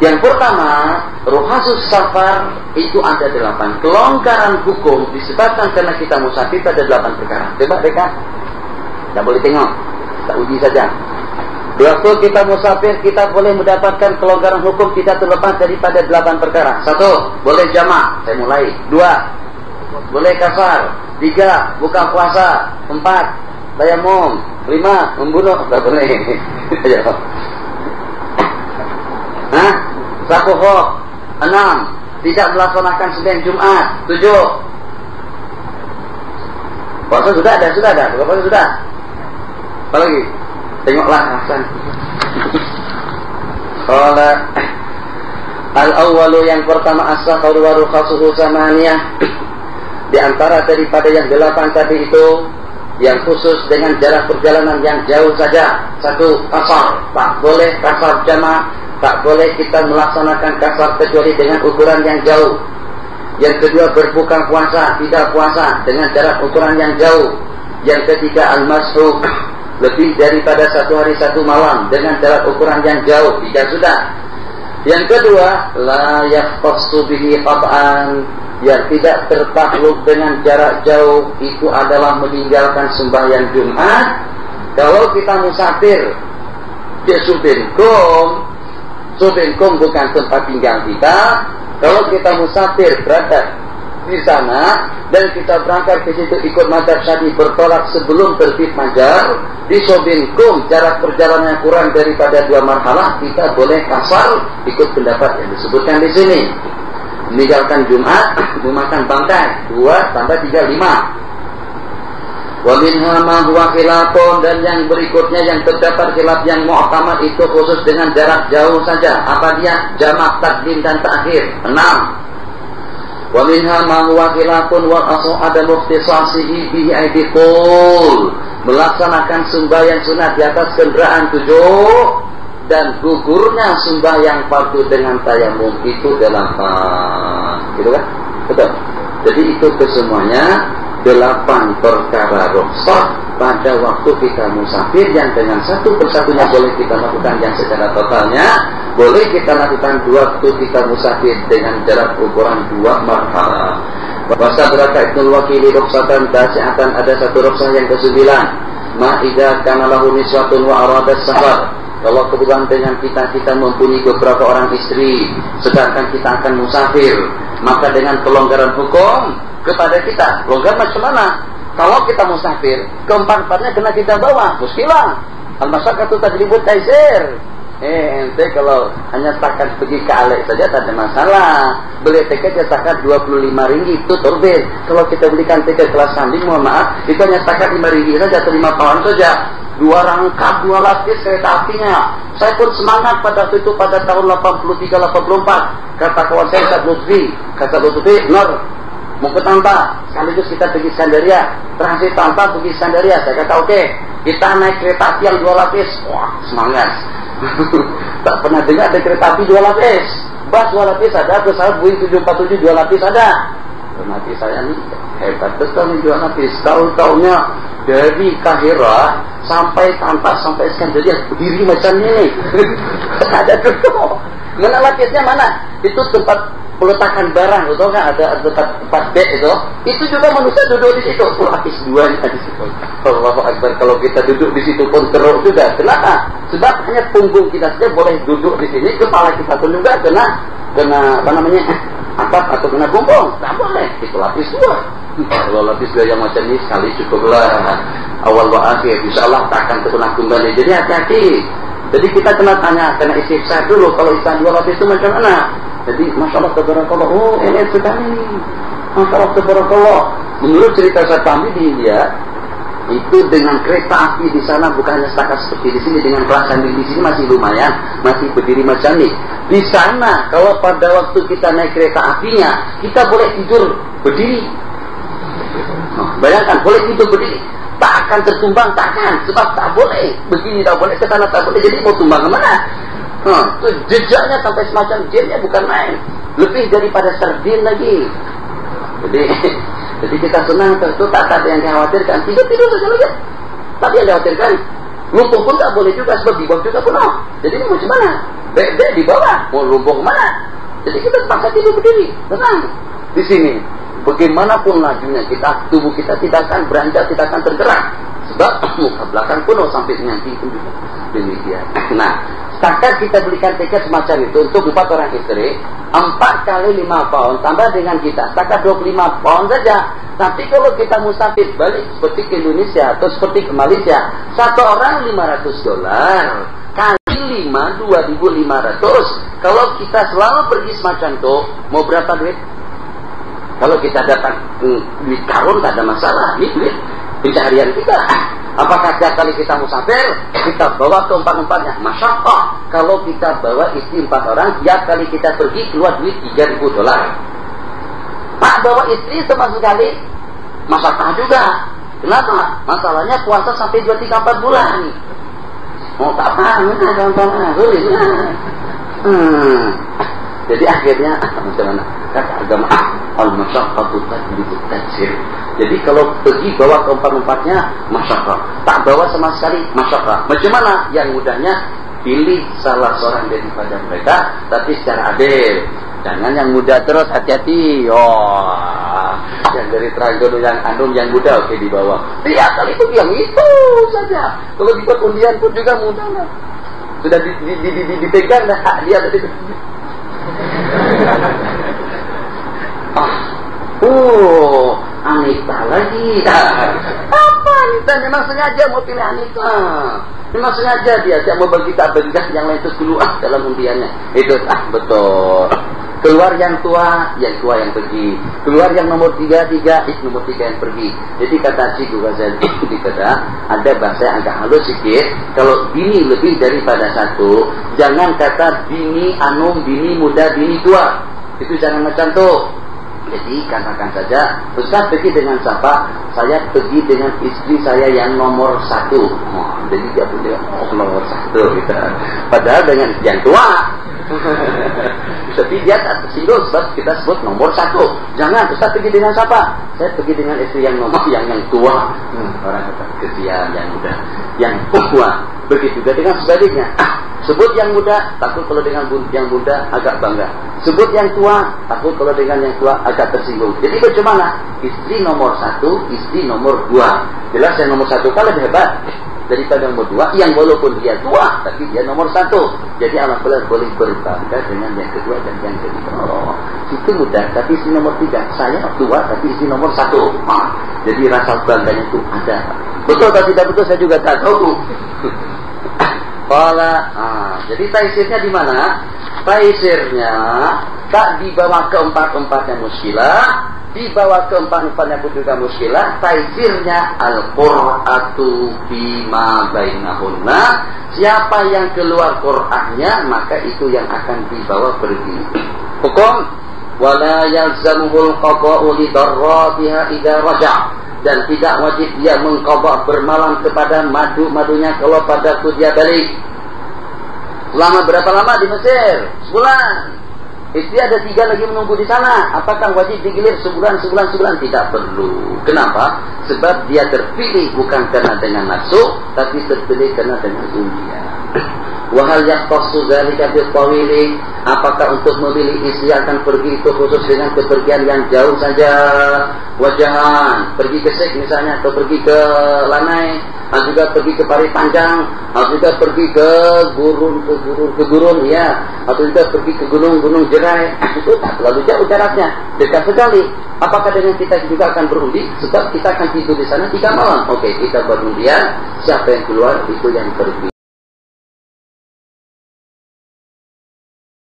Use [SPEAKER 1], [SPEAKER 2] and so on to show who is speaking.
[SPEAKER 1] Yang pertama, ruhasus safar itu ada 8. Kelonggaran hukum disebabkan karena kita musafir ada 8 perkara. Coba mereka, tidak boleh tengok, kita uji saja. Di waktu kita musafir, kita boleh mendapatkan kelonggaran hukum tidak terlepas daripada 8 perkara. 1, boleh jamak. Saya mulai. 2, boleh kasar. 3, buka puasa. 4, tayamum. 5, membunuh. Tak boleh. Sakuhoh. 6, tidak melaksanakan Senin Jumat. 7, puasa sudah ada. Buka puasa sudah. Apa lagi? Tengoklah Hasan. Qala al-awwalu, yang pertama as-safaru wa rukhasuhu samaniyah. Di antara daripada yang 8 tadi itu, yang khusus dengan jarak perjalanan yang jauh saja. 1, kasar. Tak boleh kasar jamak. Tak boleh kita melaksanakan kasar kecuali dengan ukuran yang jauh. Yang kedua, berbuka puasa, tidak puasa dengan jarak ukuran yang jauh. Yang ketiga, al-mashu, lebih daripada 1 hari 1 malam dengan jarak ukuran yang jauh. 3 sudah. Yang kedua, la yaqtasu bihi qat'an, yang tidak tertakluk dengan jarak jauh, itu adalah meninggalkan sembahyang Jumat. Kalau kita musafir di Subinkum bukan tempat tinggal kita. Kalau kita musafir berada di sana dan kita berangkat ke situ ikut mazhab Syafi'i bertolak sebelum terbit fajar, di Subinkum jarak perjalanan kurang daripada 2 marhalah, kita boleh kasar ikut pendapat yang disebutkan di sini. Meninggalkan Jumat, memakan bangkai 2 tambah 3, 5. Wa minha ma huwa khilafun, dan yang berikutnya yang terdapat khilaf yang mu'tamad itu khusus dengan jarak jauh saja. Apa dia? Jamak takdim dan ta'khir. 6. Wa minha ma huwa khilafun wal aslu adamu ikhtisasihi bihi aidikul, melaksanakan sembahyang sunat di atas kendaraan 7 dan gugurnya sembahyang fardu dengan tayamum itu 8. Gitu kan? Betul. Jadi itu kesemuanya 8 perkara rukhsah pada waktu kita musafir, yang dengan satu persatunya boleh kita lakukan, yang secara totalnya boleh kita lakukan 2 waktu kita musafir dengan jarak ukuran 2 marhalah. Bahasa berkata Ibnul Wakili rukhsatan tasi'atan, ada satu rukhsah yang ke-9. Ma idza kana lahu niswatun wa arada safar, kalau kebetulan dengan kita mempunyai beberapa orang istri sedangkan kita akan musafir, maka dengan kelonggaran hukum kepada kita, longgar macam mana? Kalau kita musafir, keempat-empatnya kena kita bawa, muskilah. Al-masyaqqatu tajlibut taisir. Ente kalau hanya setakat pergi ke Alek saja tak ada masalah. Beli tiket ya setakat 25 ringgit itu terbit. Kalau kita belikan tiket kelas sanding, mohon maaf, itu hanya setakat 5 ringgit saja atau 5 pound saja. 2 rangkap, 2 lapis kereta apinya. Saya pun semangat pada waktu itu, pada tahun 83-84. Kata kawan saya, kata Lutfi, Nur, mau ke Tampa, sekaligus kita pergi Sandaria, transit Tampa pergi Sandaria. Saya kata oke, kita naik kereta api yang 2 lapis. Wah, semangat. Tak pernah dengar ada kereta api 2 lapis. Bus 2 lapis ada, pesawat Boeing 747 2 lapis ada. Mati saya ni hebat betul ni 2 lapis. Tahun-tahunnya dari Kahira sampai Tampa sampai Sandaria berdiri macam ni. Ada duduk. Mana lapisnya mana? Itu tempat peletakan barang, betul kan? Ada tempat bed itu juga manusia duduk di situ. Lapis 2 di situ. Allahu Akbar, kalau kita duduk di situ pun teruk juga. Kenapa? Sebab hanya punggung kita saja boleh duduk di sini, kepala kita pun juga kena apa namanya, atap atau kena punggung. Tak boleh. Itu lapis 2. Kalau lapis 2 yang macam ini sekali cukuplah. Awal wa akhir, insyaallah tak akan terulang kembali. Jadi hati-hati. Jadi kita kena tanya, kena istighfar dulu. Kalau istighfar 2 lapis itu macam mana? Jadi Masya Allah tabarakallah, oh enak sekali, Masya Allah tabarakallah. Menurut cerita saya kami di India, itu dengan kereta api di sana bukan hanya setakat seperti di sini, dengan kelas sambil di sini masih lumayan, masih berdiri macam ni. Di sana kalau pada waktu kita naik kereta apinya, kita boleh tidur berdiri. Bayangkan, boleh tidur berdiri, tak akan tertumbang, takkan, sebab tak boleh begini, tak boleh ke sana, tak boleh. Jadi mau tumbang ke mana? Itu jejaknya sampai semacam jennya bukan main, lebih daripada sardin lagi. Jadi kita senang, tentu tak ada yang dikhawatirkan. Tidur saja. Tapi yang dikhawatirkan lumpuh pun tak boleh juga, sebab di bawah juga penuh. Jadi ini macam mana? Bebek di bawah, mau lumpuh kemana? Jadi kita terpaksa tidur berdiri, tenang. Di sini, bagaimanapun lajunya kita, tubuh kita tidak akan beranjak, tidak akan tergerak. Sebab muka belakang penuh sampai nyangking pun juga. Demikian. Nah, setakat kita belikan tiket semacam itu untuk 4 orang istri, 4 kali 5 pound tambah dengan kita, setakat 25 pound saja. Tapi kalau kita musafir balik seperti ke Indonesia atau seperti ke Malaysia, 1 orang $500 kali 5 2.500. Kalau kita selalu pergi semacam itu, mau berapa duit? Kalau kita datang duit karun tak ada masalah, ini duit pencaharian kita. Apakah setiap kali kita musafir kita bawa ke 4-4-nya? Masya Allah, kalau kita bawa istri 4 orang, tiap kali kita pergi keluar duit $3.000. Pak bawa istri sama sekali masalah juga. Kenapa? Masalahnya puasa sampai 2-3-4 bulan. Oh tak paham, gampang sulit. Jadi akhirnya macam mana? Kata agama al-masyaqqatu tajlibu at-taysir. Jadi kalau pergi bawa ke 4-4-nya masyaqqah, tak bawa sama sekali masyaqqah. Macam mana? Yang mudahnya pilih salah seorang daripada mereka, tapi secara adil. Jangan yang muda terus, hati-hati. Yang dari Tranggono, yang Andung, yang muda oke dibawa. Tiap kali itu yang itu saja. Kalau dibuat undian pun juga mudah lah. Sudah dipegang dah hak dia tadi. Anita lagi. Apa Anita? Memang sengaja mau pilih Anita. Memang sengaja dia mau bagi tabengah yang lain itu keluar dalam undiannya. Itu betul. Keluar yang tua yang pergi. Keluar yang nomor 3 nomor 3 yang pergi. Jadi kata Syekh Ghazali dikata ada bahasa yang agak halus sedikit. Kalau bini lebih daripada 1, jangan kata bini anum, bini muda, bini tua. Itu jangan macam tu. Jadi katakan saja, Ustaz pergi dengan siapa? Saya pergi dengan istri saya yang nomor 1. Jadi dia punya nomor 1 gitu. Padahal dengan yang tua. Tapi dia tak tersinggung sebab kita sebut nomor 1. Jangan, Ustaz pergi dengan siapa? Saya pergi dengan istri yang nomor yang tua. Orang kata kesian yang muda, yang tua. Begitu juga dengan sebaliknya. Sebut yang muda, takut kalau dengan yang muda agak bangga. Sebut yang tua, takut kalau dengan yang tua agak tersinggung. Jadi bagaimana? Istri nomor 1, istri nomor 2. Jelas yang nomor 1 kan lebih hebat daripada nomor 2, yang walaupun dia tua tapi dia nomor 1. Jadi alhamdulillah boleh berbangga dengan yang kedua dan yang ketiga. Itu mudah, tapi istri nomor 3. Saya tua tapi istri nomor 1. Jadi rasa bangganya itu ada. Betul atau tidak betul saya juga tak tahu. Jadi taisirnya di mana? Taisirnya tak dibawa ke 4-4-nya muskilah, dibawa ke 4-4-nya pun juga muskilah. Taisirnya al-qur'atu bima bainahunna. Siapa yang keluar Qur'annya, maka itu yang akan dibawa pergi. Hukum wala yalzamuhul qada'u li darratiha idza raja'. Dan tidak wajib dia mengqadha bermalam kepada madu-madunya kalau pada tu dia balik. Selama berapa lama di Mesir? Sebulan. Istri ada 3 lagi menunggu di sana. Apakah wajib digilir sebulan? Tidak perlu. Kenapa? Sebab dia terpilih bukan karena dengan nafsu, tapi terpilih karena dengan undian. Wahal yaqtasu dzalika bitawili. Apakah untuk memilih istri akan pergi itu khusus dengan kepergian yang jauh saja? Wajahan, pergi ke Sik misalnya, atau pergi ke Lanai, atau juga pergi ke Pari Panjang, atau juga pergi ke gurun ya, atau juga pergi ke gunung Jerai. Itu tak terlalu jauh jaraknya, dekat sekali. Apakah dengan kita juga akan berundi? Sebab kita akan tidur di sana 3 malam. Oke, kita berundian, siapa yang keluar itu yang pergi.